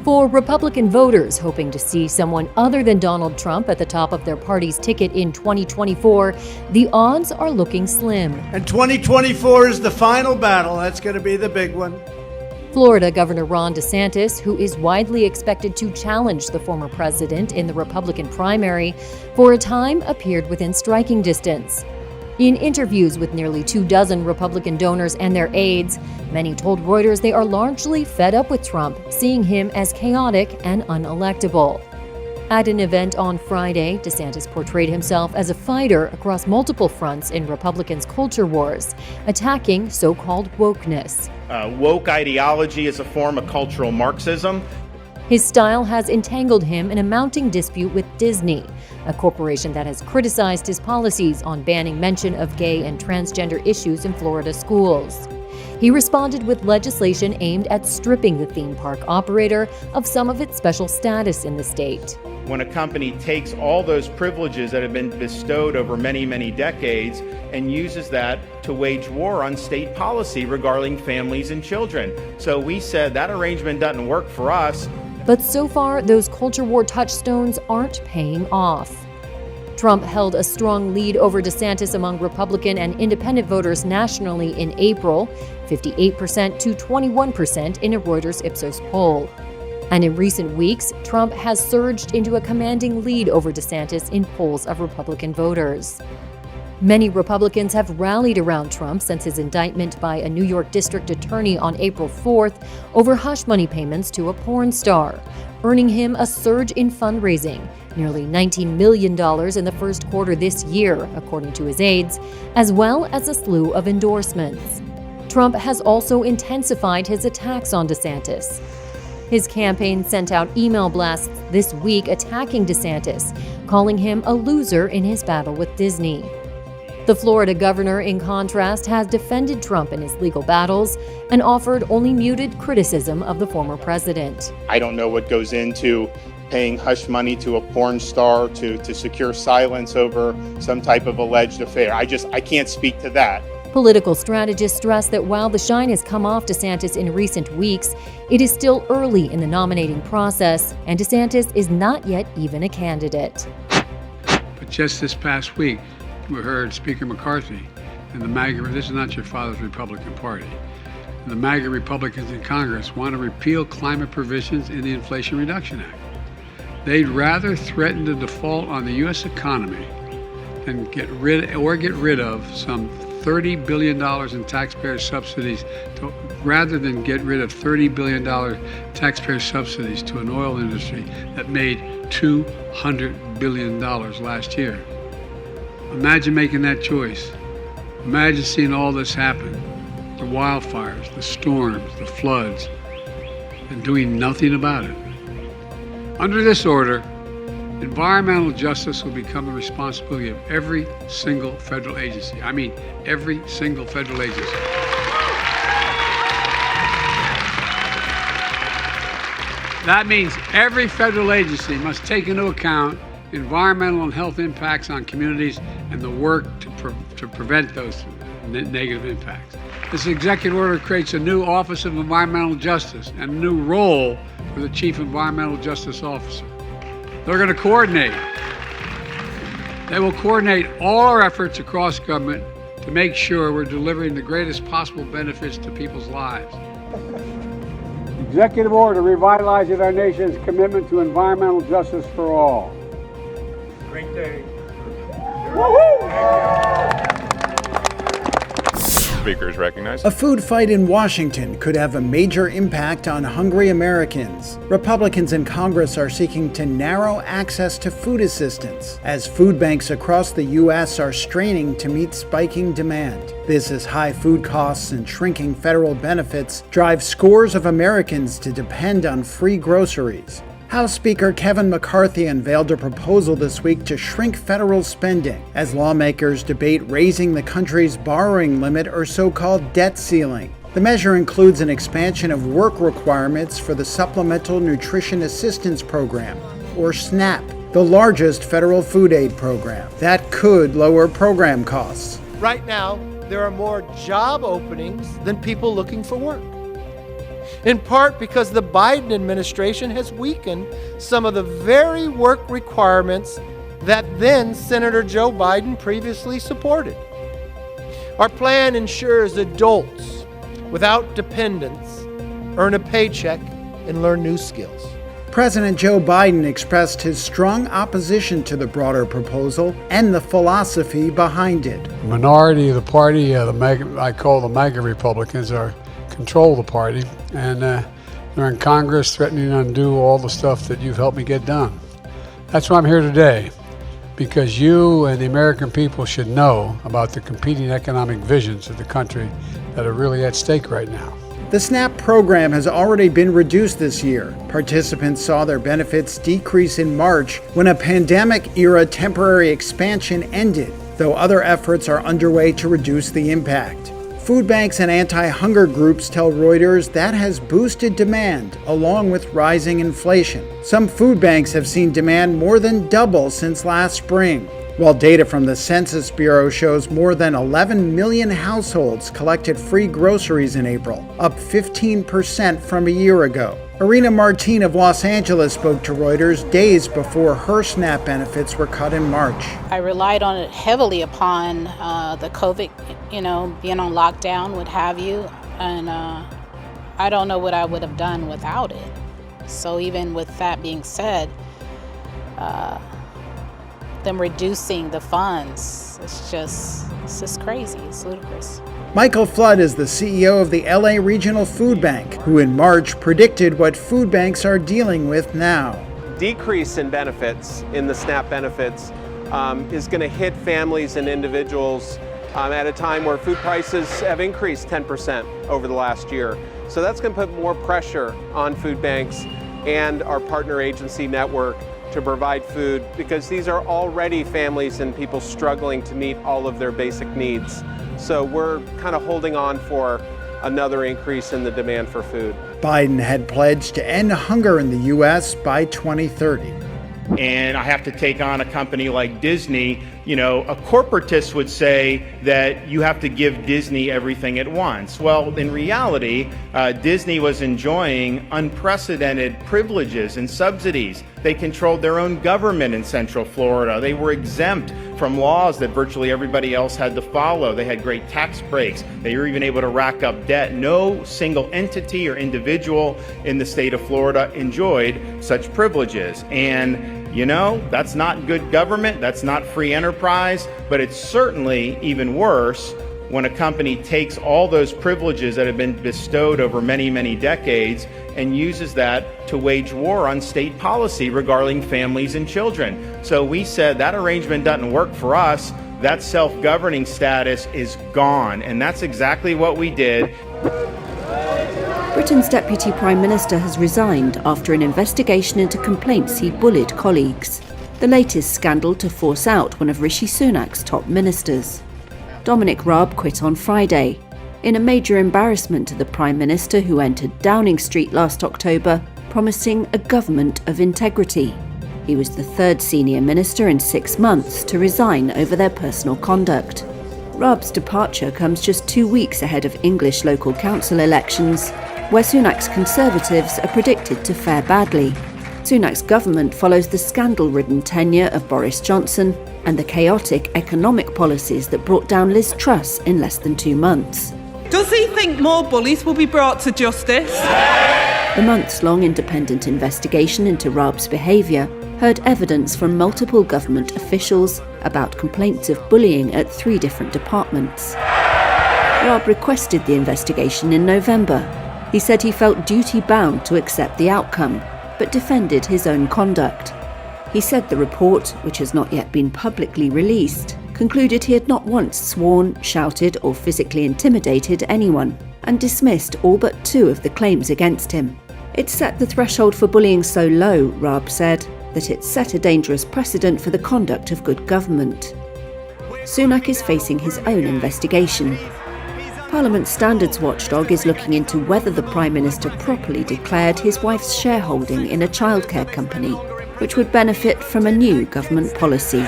For Republican voters hoping to see someone other than Donald Trump at the top of their party's ticket in 2024, the odds are looking slim. And 2024 is the final battle. That's going to be the big one. Florida Governor Ron DeSantis, who is widely expected to challenge the former president in the Republican primary, for a time appeared within striking distance. In interviews with nearly 24 Republican donors and their aides, many told Reuters they are largely fed up with Trump, seeing him as chaotic and unelectable. At an event on Friday, DeSantis portrayed himself as a fighter across multiple fronts in Republicans' culture wars, attacking so-called wokeness. Woke ideology is a form of cultural Marxism. His style has entangled him in a mounting dispute with Disney, a corporation that has criticized his policies on banning mention of gay and transgender issues in Florida schools. He responded with legislation aimed at stripping the theme park operator of some of its special status in the state. When a company takes all those privileges that have been bestowed over many, many decades and uses that to wage war on state policy regarding families and children. So we said that arrangement doesn't work for us. But so far, those culture war touchstones aren't paying off. Trump held a strong lead over DeSantis among Republican and independent voters nationally in April, 58% to 21% in a Reuters Ipsos poll. And in recent weeks, Trump has surged into a commanding lead over DeSantis in polls of Republican voters. Many Republicans have rallied around Trump since his indictment by a New York district attorney on April 4th over hush money payments to a porn star, earning him a surge in fundraising, nearly $19 million in the first quarter this year, according to his aides, as well as a slew of endorsements. Trump has also intensified his attacks on DeSantis. His campaign sent out email blasts this week attacking DeSantis, calling him a loser in his battle with Disney. The Florida governor, in contrast, has defended Trump in his legal battles and offered only muted criticism of the former president. I don't know what goes into paying hush money to a porn star to secure silence over some type of alleged affair. I can't speak to that. Political strategists stress that while the shine has come off DeSantis in recent weeks, it is still early in the nominating process, and DeSantis is not yet even a candidate. But just this past week, we heard Speaker McCarthy and the MAGA, this is not your father's Republican Party, and the MAGA Republicans in Congress want to repeal climate provisions in the Inflation Reduction Act. They'd rather threaten to default on the U.S. economy than get rid of some $30 billion in taxpayer subsidies, rather than get rid of $30 billion taxpayer subsidies to an oil industry that made $200 billion last year. Imagine making that choice. Imagine seeing all this happen, the wildfires, the storms, the floods, and doing nothing about it. Under this order, environmental justice will become the responsibility of every single federal agency. I mean, every single federal agency. That means every federal agency must take into account environmental and health impacts on communities and the work to prevent those negative impacts. This executive order creates a new Office of Environmental Justice and a new role for the Chief Environmental Justice Officer. They're going to coordinate. They will coordinate all our efforts across government to make sure we're delivering the greatest possible benefits to people's lives. Executive order revitalizing our nation's commitment to environmental justice for all. Great day. Speaker is recognized. A food fight in Washington could have a major impact on hungry Americans. Republicans in Congress are seeking to narrow access to food assistance as food banks across the U.S. are straining to meet spiking demand. This as high food costs and shrinking federal benefits drive scores of Americans to depend on free groceries. House Speaker Kevin McCarthy unveiled a proposal this week to shrink federal spending as lawmakers debate raising the country's borrowing limit or so-called debt ceiling. The measure includes an expansion of work requirements for the Supplemental Nutrition Assistance Program, or SNAP, the largest federal food aid program. That could lower program costs. Right now, there are more job openings than people looking for work. In part because the Biden administration has weakened some of the very work requirements that then Senator Joe Biden previously supported. Our plan ensures adults without dependents earn a paycheck and learn new skills. President Joe Biden expressed his strong opposition to the broader proposal and the philosophy behind it. The minority of the party, I call the MAGA Republicans, control the party, and they're in Congress threatening to undo all the stuff that you've helped me get done. That's why I'm here today, because you and the American people should know about the competing economic visions of the country that are really at stake right now. The SNAP program has already been reduced this year. Participants saw their benefits decrease in March when a pandemic-era temporary expansion ended, though other efforts are underway to reduce the impact. Food banks and anti-hunger groups tell Reuters that has boosted demand, along with rising inflation. Some food banks have seen demand more than double since last spring, while data from the Census Bureau shows more than 11 million households collected free groceries in April, up 15% from a year ago. Irina Martin of Los Angeles spoke to Reuters days before her SNAP benefits were cut in March. I relied on it heavily upon the COVID, being on lockdown, what have you, and I don't know what I would have done without it. So even with that being said, them reducing the funds, it's just crazy. It's ludicrous. Michael Flood is the CEO of the LA Regional Food Bank, who in March predicted what food banks are dealing with now. Decrease in benefits, in the SNAP benefits, is going to hit families and individuals at a time where food prices have increased 10% over the last year. So that's going to put more pressure on food banks and our partner agency network to provide food, because these are already families and people struggling to meet all of their basic needs. So we're kind of holding on for another increase in the demand for food. Biden had pledged to end hunger in the U.S. by 2030. And I have to take on a company like Disney. A corporatist would say that you have to give Disney everything at once. Well, in reality, Disney was enjoying unprecedented privileges and subsidies. They controlled their own government in Central Florida. They were exempt from laws that virtually everybody else had to follow. They had great tax breaks. They were even able to rack up debt. No single entity or individual in the state of Florida enjoyed such privileges. And that's not good government, that's not free enterprise, but it's certainly even worse when a company takes all those privileges that have been bestowed over many, many decades and uses that to wage war on state policy regarding families and children. So we said that arrangement doesn't work for us. That self-governing status is gone, and that's exactly what we did. Britain's Deputy Prime Minister has resigned after an investigation into complaints he bullied colleagues. The latest scandal to force out one of Rishi Sunak's top ministers. Dominic Raab quit on Friday, in a major embarrassment to the Prime Minister, who entered Downing Street last October, promising a government of integrity. He was the third senior minister in 6 months to resign over their personal conduct. Raab's departure comes just 2 weeks ahead of English local council elections, where Sunak's Conservatives are predicted to fare badly. Sunak's government follows the scandal-ridden tenure of Boris Johnson and the chaotic economic policies that brought down Liz Truss in less than 2 months. Does he think more bullies will be brought to justice? The months-long independent investigation into Raab's behaviour heard evidence from multiple government officials about complaints of bullying at 3 different departments. Raab requested the investigation in November. He said he felt duty-bound to accept the outcome, but defended his own conduct. He said the report, which has not yet been publicly released, concluded he had not once sworn, shouted, or physically intimidated anyone, and dismissed all but 2 of the claims against him. It set the threshold for bullying so low, Raab said, that it set a dangerous precedent for the conduct of good government. Sunak is facing his own investigation. Parliament's standards watchdog is looking into whether the Prime Minister properly declared his wife's shareholding in a childcare company, which would benefit from a new government policy.